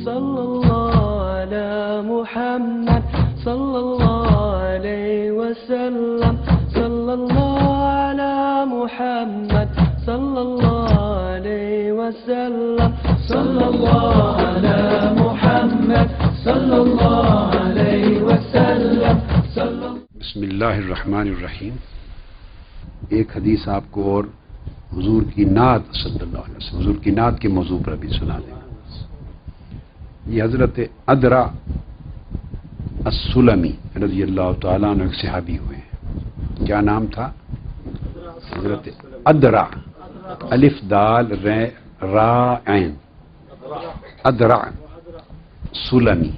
صلى الله على محمد صلى الله عليه وسلم صلى الله على محمد صلى الله عليه وسلم صلى الله على محمد صلى الله عليه وسلم بسم اللہ الرحمن الرحیم۔ ایک حدیث آپ کو اور حضور کی نعت صلی اللہ علیہ وسلم، حضور کی نعت کے موضوع پر بھی سنا دیں۔ یہ حضرت ادرع السلمی رضی اللہ تعالیٰ عنہ ایک صحابی ہوئے ہیں۔ کیا نام تھا؟ حضرت ادرع، الف دال را عین، ادرع سلمی۔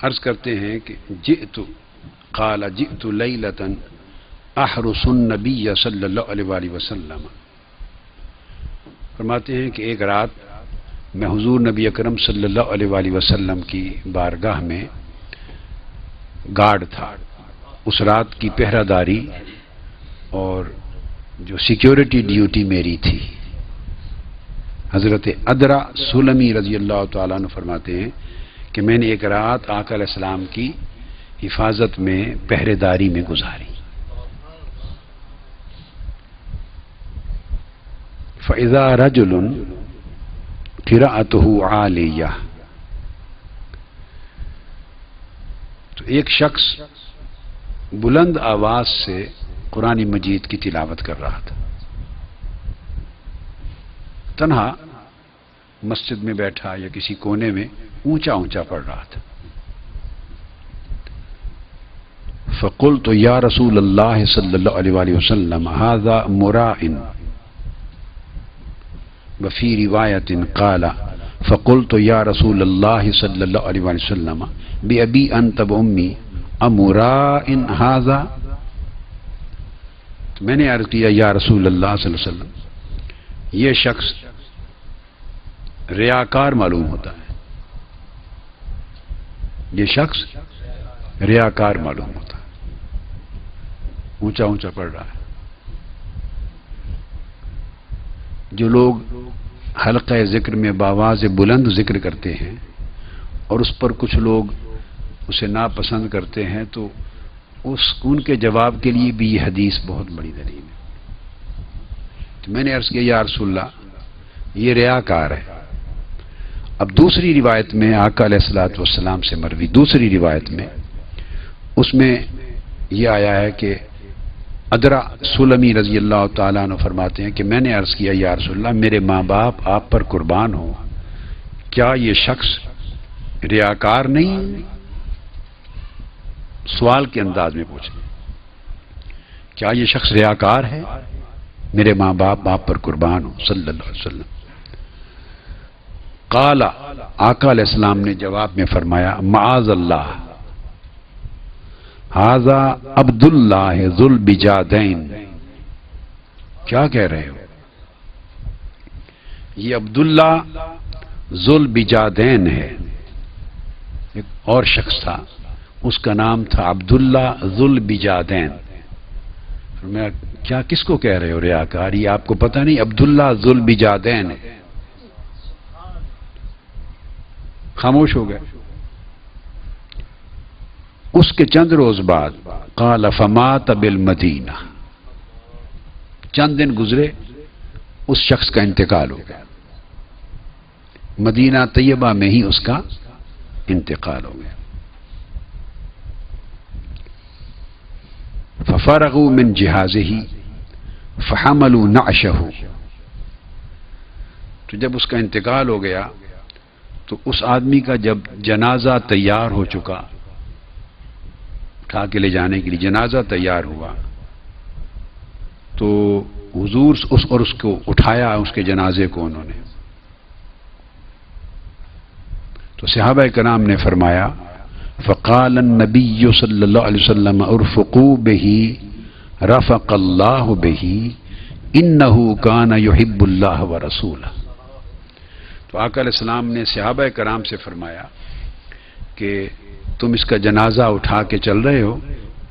عرض کرتے ہیں کہ قال جئت لیلۃ احرس النبی صلی اللہ علیہ وآلہ وسلم، فرماتے ہیں کہ ایک رات میں حضور نبی اکرم صلی اللہ علیہ وآلہ وسلم کی بارگاہ میں گارڈ تھا۔ اس رات کی پہرہ داری اور جو سیکیورٹی ڈیوٹی میری تھی۔ حضرت ادرع سلمی رضی اللہ تعالیٰ عنہ فرماتے ہیں کہ میں نے ایک رات آقا علیہ السلام کی حفاظت میں پہرے داری میں گزاری۔ فَإِذَا رَجُلٌ قِرَأَتُهُ عَالِيَّةٌ، تو ایک شخص بلند آواز سے قرآن مجید کی تلاوت کر رہا تھا، تنہا مسجد میں بیٹھا یا کسی کونے میں اونچا اونچا پڑھ رہا تھا۔ فقلت یا رسول اللہ صلی اللہ علیہ وآلہ وسلم هذا مراء، وفی روایت قال فقلت یا رسول اللہ صلی اللہ علیہ وآلہ وسلم بأبی انت بأمی امراء هذا، تو میں نے عرض کیا یا رسول اللہ صلی اللہ علیہ وسلم یہ شخص ریاکار معلوم ہوتا ہے، یہ شخص ریاکار معلوم ہوتا ہے، اونچا اونچا پڑھ رہا ہے۔ جو لوگ حلقہ ذکر میں بآواز بلند ذکر کرتے ہیں اور اس پر کچھ لوگ اسے ناپسند کرتے ہیں، تو ان کے جواب کے لیے بھی یہ حدیث بہت بڑی دلیل ہے۔ تو میں نے عرض کیا یا رسول اللہ یہ ریاکار ہے۔ اب دوسری روایت میں آقا علیہ الصلوۃ والسلام سے مروی دوسری روایت میں اس میں یہ آیا ہے کہ ادرع سلمی رضی اللہ تعالیٰ عنہ فرماتے ہیں کہ میں نے عرض کیا یا رسول اللہ میرے ماں باپ آپ پر قربان ہوں، کیا یہ شخص ریاکار نہیں؟ سوال کے انداز میں پوچھیں، کیا یہ شخص ریاکار ہے؟ میرے ماں باپ آپ پر قربان ہوں صلی اللہ علیہ وسلم۔ قال، آقا علیہ السلام نے جواب میں فرمایا معاذ اللہ، ھذا عبد اللہ ذو البجادین، کیا کہہ رہے ہو؟ یہ عبداللہ ذو البجادین ہے۔ ایک اور شخص تھا اس کا نام تھا عبداللہ ذو البجادین۔ میں کیا کس کو کہہ رہے ہو ریاکار؟ یہ آپ کو پتہ نہیں عبداللہ ذو البجادین ہے؟ خاموش ہو گئے۔ اس کے چند روز بعد قال فمات بالمدینہ، چند دن گزرے اس شخص کا انتقال ہو گیا، مدینہ طیبہ میں ہی اس کا انتقال ہو گیا۔ ففرغوا من جہازہ فحملوا نعشہ، تو جب اس کا انتقال ہو گیا تو اس آدمی کا جب جنازہ تیار ہو چکا، اٹھا کے لے جانے کے لیے جنازہ تیار ہوا، تو حضور اس کو اٹھایا، اس کے جنازے کو انہوں نے، تو صحابہ کرام نے فرمایا فقال النبی صلی اللہ علیہ وسلم ارفقوا بہ رفق اللہ بہ انہ کان یحب اللہ ورسولہ، تو آقا علیہ السلام نے صحابہ کرام سے فرمایا کہ تم اس کا جنازہ اٹھا کے چل رہے ہو،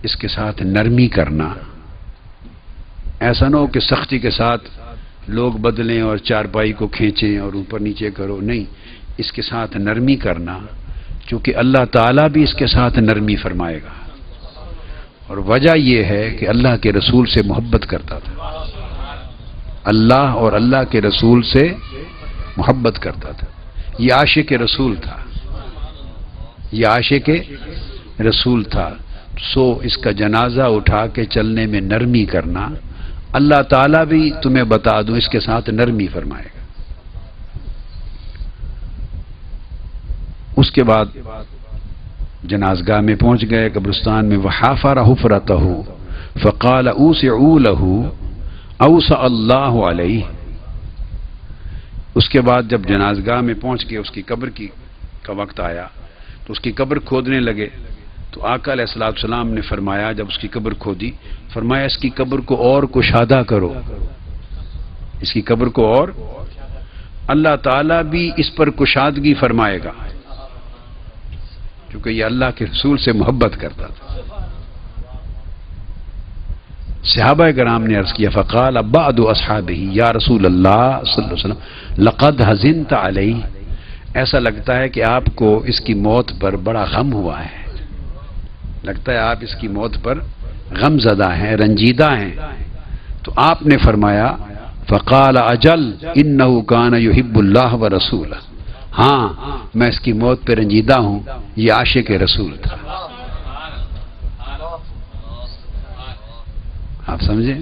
اس کے ساتھ نرمی کرنا، ایسا نہ ہو کہ سختی کے ساتھ لوگ بدلیں اور چارپائی کو کھینچیں اور اوپر نیچے کرو، نہیں، اس کے ساتھ نرمی کرنا، چونکہ اللہ تعالیٰ بھی اس کے ساتھ نرمی فرمائے گا، اور وجہ یہ ہے کہ اللہ کے رسول سے محبت کرتا تھا، اللہ اور اللہ کے رسول سے محبت کرتا تھا، یہ عاشق رسول تھا، یہ عاشق رسول تھا، سو اس کا جنازہ اٹھا کے چلنے میں نرمی کرنا، اللہ تعالیٰ بھی تمہیں بتا دوں اس کے ساتھ نرمی فرمائے گا۔ اس کے بعد جنازگاہ میں پہنچ گئے، قبرستان میں، وحافر حفرتہ فقال اوسعوا له اوسع اللہ علیہ۔ اس کے بعد جب جنازگاہ میں پہنچ کے اس کی قبر کا وقت آیا تو اس کی قبر کھودنے لگے، تو آقا علیہ الصلوۃ والسلام نے فرمایا، جب اس کی قبر کھودی، فرمایا اس کی قبر کو اور کشادہ کرو، اس کی قبر کو، اور اللہ تعالیٰ بھی اس پر کشادگی فرمائے گا، کیونکہ یہ اللہ کے رسول سے محبت کرتا تھا۔ صحابہ کرام نے عرض کیا، فقال بعض اصحابہ یا رسول اللہ صلی اللہ علیہ وسلم لقد حزنت علیہ، ایسا لگتا ہے کہ آپ کو اس کی موت پر بڑا غم ہوا ہے، لگتا ہے آپ اس کی موت پر غم زدہ ہیں، رنجیدہ ہیں۔ تو آپ نے فرمایا، فقال اجل انہ کان یحب اللہ ورسولہ، ہاں میں اس کی موت پہ رنجیدہ ہوں، یہ عاشق رسول تھا۔ آپ سمجھیں،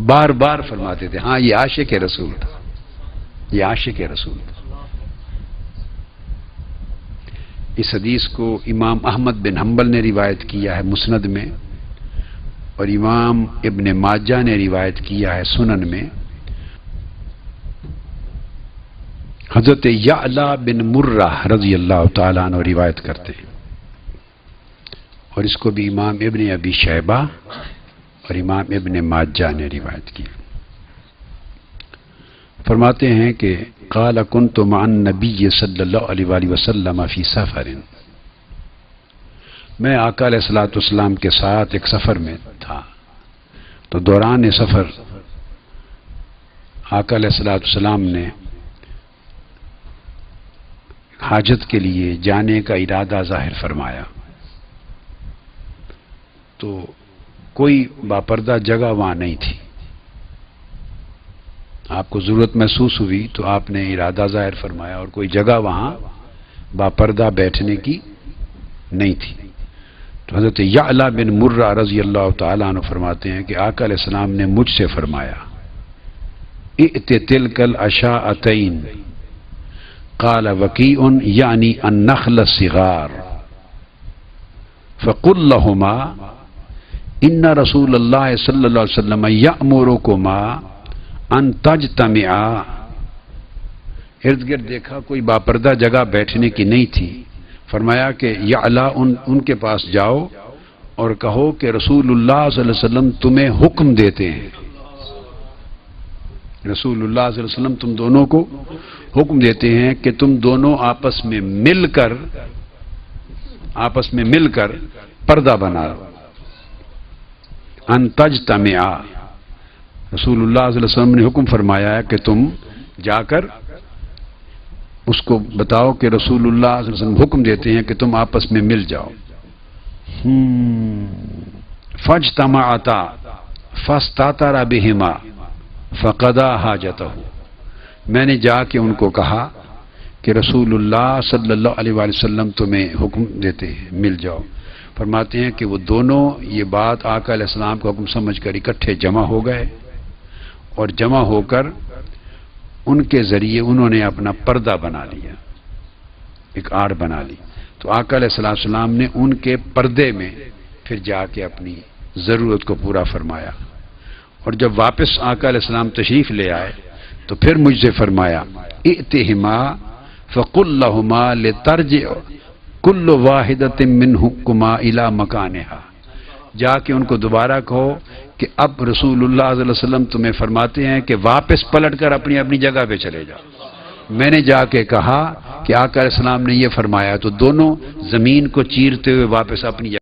بار بار فرماتے تھے، ہاں یہ عاشق رسول تھا، یہ عاشق رسول تھا۔ اس حدیث کو امام احمد بن حنبل نے روایت کیا ہے مسند میں، اور امام ابن ماجہ نے روایت کیا ہے سنن میں۔ حضرت یعلا بن مرہ رضی اللہ تعالیٰ عنہ روایت کرتے ہیں، اور اس کو بھی امام ابن ابی شیبہ اور امام ابن ماجہ نے روایت کی۔ فرماتے ہیں کہ قال كنت مع النبی صلی اللہ علیہ وآلہ وسلم فی سفر، میں آقا علیہ الصلوۃ والسلام کے ساتھ ایک سفر میں تھا، تو دوران سفر آقا علیہ الصلوۃ والسلام نے حاجت کے لیے جانے کا ارادہ ظاہر فرمایا، تو کوئی باپردہ جگہ وہاں نہیں تھی، آپ کو ضرورت محسوس ہوئی تو آپ نے ارادہ ظاہر فرمایا، اور کوئی جگہ وہاں باپردہ بیٹھنے کی نہیں تھی۔ تو حضرت یعلا بن مرہ رضی اللہ تعالیٰ عنہ فرماتے ہیں کہ آقا علیہ السلام نے مجھ سے فرمایا، ائت تلک العشاءتین، قال وکیع یعنی النخل الصغار، فقل لهما ان رسول اللہ صلی اللہ علیہ وسلم یأمرکما ان تجتمعا۔ ارد گرد دیکھا کوئی باپردہ جگہ بیٹھنے کی نہیں تھی، فرمایا کہ یعلا ان کے پاس جاؤ اور کہو کہ رسول اللہ صلی اللہ علیہ وسلم تمہیں حکم دیتے ہیں، رسول اللہ صلی اللہ علیہ وسلم تم دونوں کو حکم دیتے ہیں کہ تم دونوں آپس میں مل کر پردہ بناؤ، ان تجتمعا، رسول اللہ صلی اللہ علیہ وسلم نے حکم فرمایا ہے کہ تم جا کر اس کو بتاؤ کہ رسول اللہ صلی اللہ علیہ وسلم حکم دیتے ہیں کہ تم آپس میں مل جاؤ۔ فاجتمعتا فاستتر بہما فقضا حاجتہ، میں نے جا کے ان کو کہا کہ رسول اللہ صلی اللہ علیہ وآلہ وسلم تمہیں حکم دیتے ہیں مل جاؤ۔ فرماتے ہیں کہ وہ دونوں یہ بات آقا علیہ السلام کا حکم سمجھ کر اکٹھے جمع ہو گئے، اور جمع ہو کر ان کے ذریعے انہوں نے اپنا پردہ بنا لیا، ایک آڑ بنا لی۔ تو آقا علیہ السلام نے ان کے پردے میں پھر جا کے اپنی ضرورت کو پورا فرمایا، اور جب واپس آقا علیہ السلام تشریف لے آئے تو پھر مجھ سے فرمایا، ائتہما فقل لہما لترجع کل واحدۃ منہما الی مکانہا، جا کے ان کو دوبارہ کہو کہ اب رسول اللہ صلی اللہ علیہ وسلم تمہیں فرماتے ہیں کہ واپس پلٹ کر اپنی اپنی جگہ پہ چلے جاؤ۔ میں نے جا کے کہا کہ آقا علیہ السلام نے یہ فرمایا، تو دونوں زمین کو چیرتے ہوئے واپس اپنی